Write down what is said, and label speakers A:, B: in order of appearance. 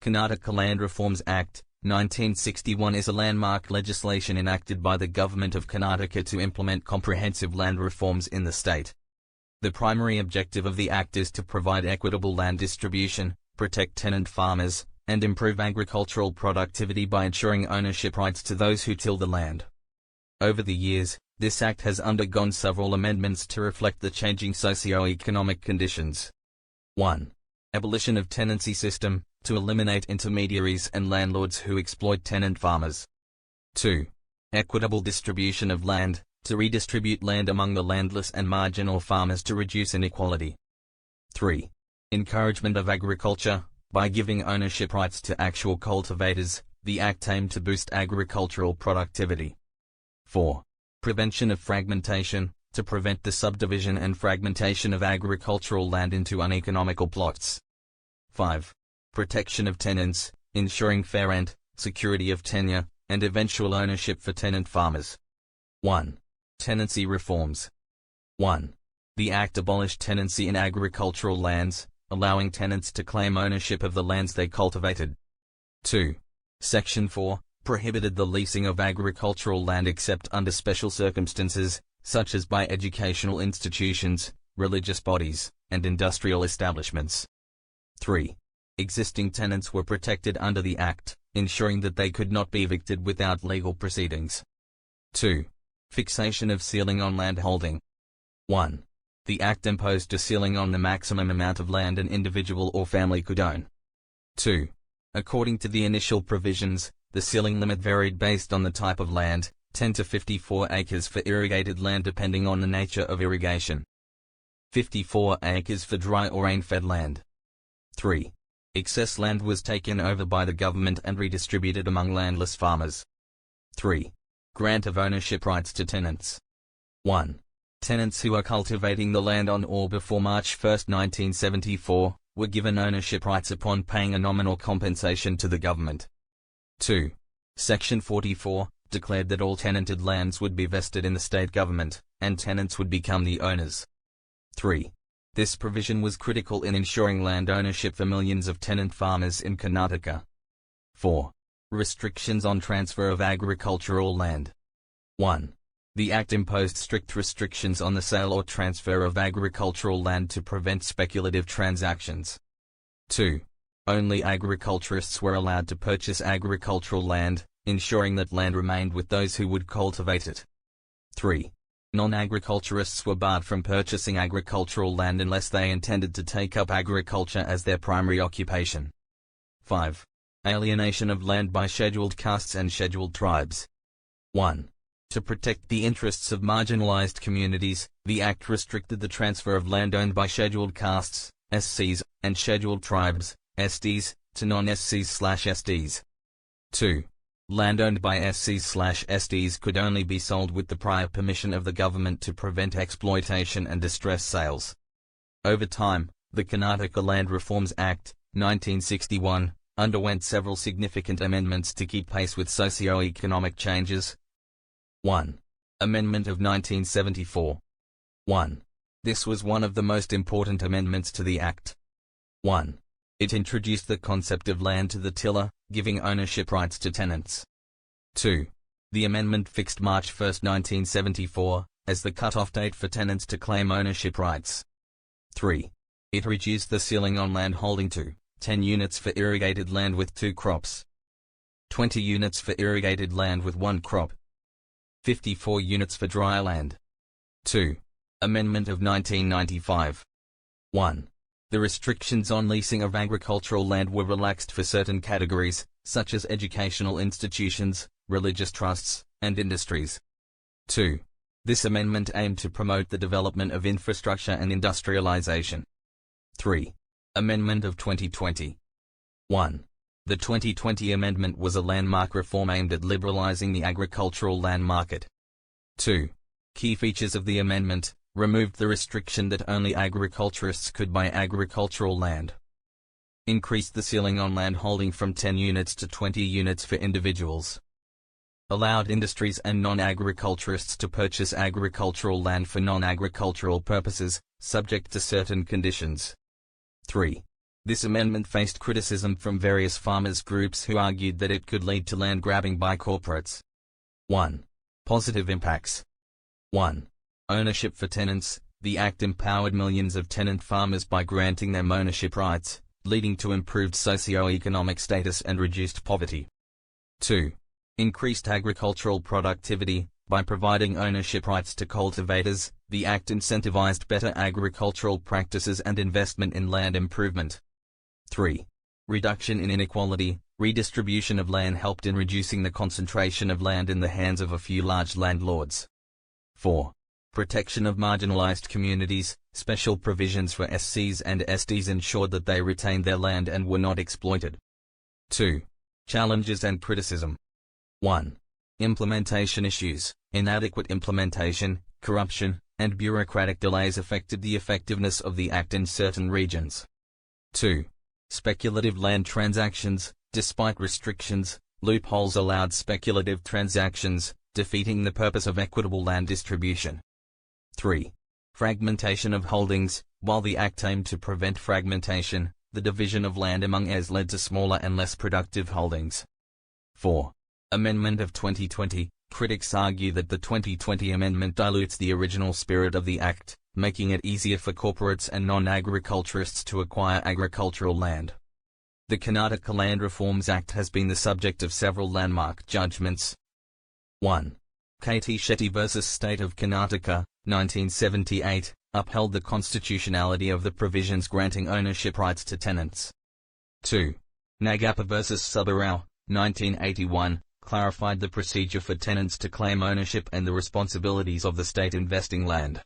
A: Karnataka Land Reforms Act, 1961 is a landmark legislation enacted by the Government of Karnataka to implement comprehensive land reforms in the state. The primary objective of the Act is to provide equitable land distribution, protect tenant farmers, and improve agricultural productivity by ensuring ownership rights to those who till the land. Over the years, this Act has undergone several amendments to reflect the changing socio-economic conditions. 1. Abolition of tenancy system, to eliminate intermediaries and landlords who exploit tenant farmers. 2. Equitable distribution of land, to redistribute land among the landless and marginal farmers to reduce inequality. 3. Encouragement of agriculture, by giving ownership rights to actual cultivators, the Act aimed to boost agricultural productivity. 4. Prevention of fragmentation, to prevent the subdivision and fragmentation of agricultural land into uneconomical plots. 5. Protection of tenants, ensuring fair rent, security of tenure, and eventual ownership for tenant farmers. 1. Tenancy reforms. 1. The Act abolished tenancy in agricultural lands, allowing tenants to claim ownership of the lands they cultivated. 2. Section 4 prohibited the leasing of agricultural land except under special circumstances, such as by educational institutions, religious bodies, and industrial establishments. 3. Existing tenants were protected under the Act, ensuring that they could not be evicted without legal proceedings. 2. Fixation of ceiling on land holding. 1. The Act imposed a ceiling on the maximum amount of land an individual or family could own. 2. According to the initial provisions, the ceiling limit varied based on the type of land, 10 to 54 acres for irrigated land depending on the nature of irrigation. 54 acres for dry or rain-fed land. 3. Excess land was taken over by the government and redistributed among landless farmers. 3. Grant of ownership rights to tenants. 1. Tenants who are cultivating the land on or before March 1, 1974, were given ownership rights upon paying a nominal compensation to the government. 2. Section 44 declared that all tenanted lands would be vested in the state government, and tenants would become the owners. 3. This provision was critical in ensuring land ownership for millions of tenant farmers in Karnataka. 4. Restrictions on transfer of agricultural land. 1. The Act imposed strict restrictions on the sale or transfer of agricultural land to prevent speculative transactions. 2. Only agriculturists were allowed to purchase agricultural land, ensuring that land remained with those who would cultivate it. 3. Non-agriculturists were barred from purchasing agricultural land unless they intended to take up agriculture as their primary occupation. 5. Alienation of land by scheduled castes and scheduled tribes. 1. To protect the interests of marginalized communities, the Act restricted the transfer of land owned by scheduled castes, SCs, and scheduled tribes, SDs, to non-SCs/SDs. 2. Land owned by SCs/SDs could only be sold with the prior permission of the government to prevent exploitation and distress sales. Over time, the Karnataka Land Reforms Act, 1961, underwent several significant amendments to keep pace with socio-economic changes. 1. Amendment of 1974. 1. This was one of the most important amendments to the Act. 1. It introduced the concept of land to the tiller, giving ownership rights to tenants. 2. The amendment fixed March 1, 1974, as the cut-off date for tenants to claim ownership rights. 3. It reduced the ceiling on land holding to 10 units for irrigated land with 2 crops, 20 units for irrigated land with 1 crop, 54 units for dry land. 2. Amendment of 1995. 1. The restrictions on leasing of agricultural land were relaxed for certain categories, such as educational institutions, religious trusts, and industries. 2. This amendment aimed to promote the development of infrastructure and industrialization. 3. Amendment of 2020. 1. The 2020 amendment was a landmark reform aimed at liberalizing the agricultural land market. 2. Key features of the amendment: removed the restriction that only agriculturists could buy agricultural land. Increased the ceiling on land holding from 10 units to 20 units for individuals. Allowed industries and non-agriculturists to purchase agricultural land for non-agricultural purposes, subject to certain conditions. 3. This amendment faced criticism from various farmers' groups who argued that it could lead to land grabbing by corporates. 1. Positive impacts. 1. Ownership for tenants. The Act empowered millions of tenant farmers by granting them ownership rights, leading to improved socio-economic status and reduced poverty. 2. Increased agricultural productivity. By providing ownership rights to cultivators, the Act incentivized better agricultural practices and investment in land improvement. 3. Reduction in inequality. Redistribution of land helped in reducing the concentration of land in the hands of a few large landlords. 4. Protection of marginalized communities. Special provisions for SCs and STs ensured that they retained their land and were not exploited. 2. Challenges and criticism. 1. Implementation issues. Inadequate implementation, corruption, and bureaucratic delays affected the effectiveness of the Act in certain regions. 2. Speculative land transactions. Despite restrictions, loopholes allowed speculative transactions, defeating the purpose of equitable land distribution. 3. Fragmentation of holdings. While the Act aimed to prevent fragmentation, the division of land among heirs led to smaller and less productive holdings. 4. Amendment of 2020. Critics argue that the 2020 amendment dilutes the original spirit of the Act, making it easier for corporates and non-agriculturists to acquire agricultural land. The Karnataka Land Reforms Act has been the subject of several landmark judgments. 1. K.T. Shetty v. State of Karnataka, 1978, upheld the constitutionality of the provisions granting ownership rights to tenants. 2. Nagappa v. Subbarao, 1981, clarified the procedure for tenants to claim ownership and the responsibilities of the state investing land.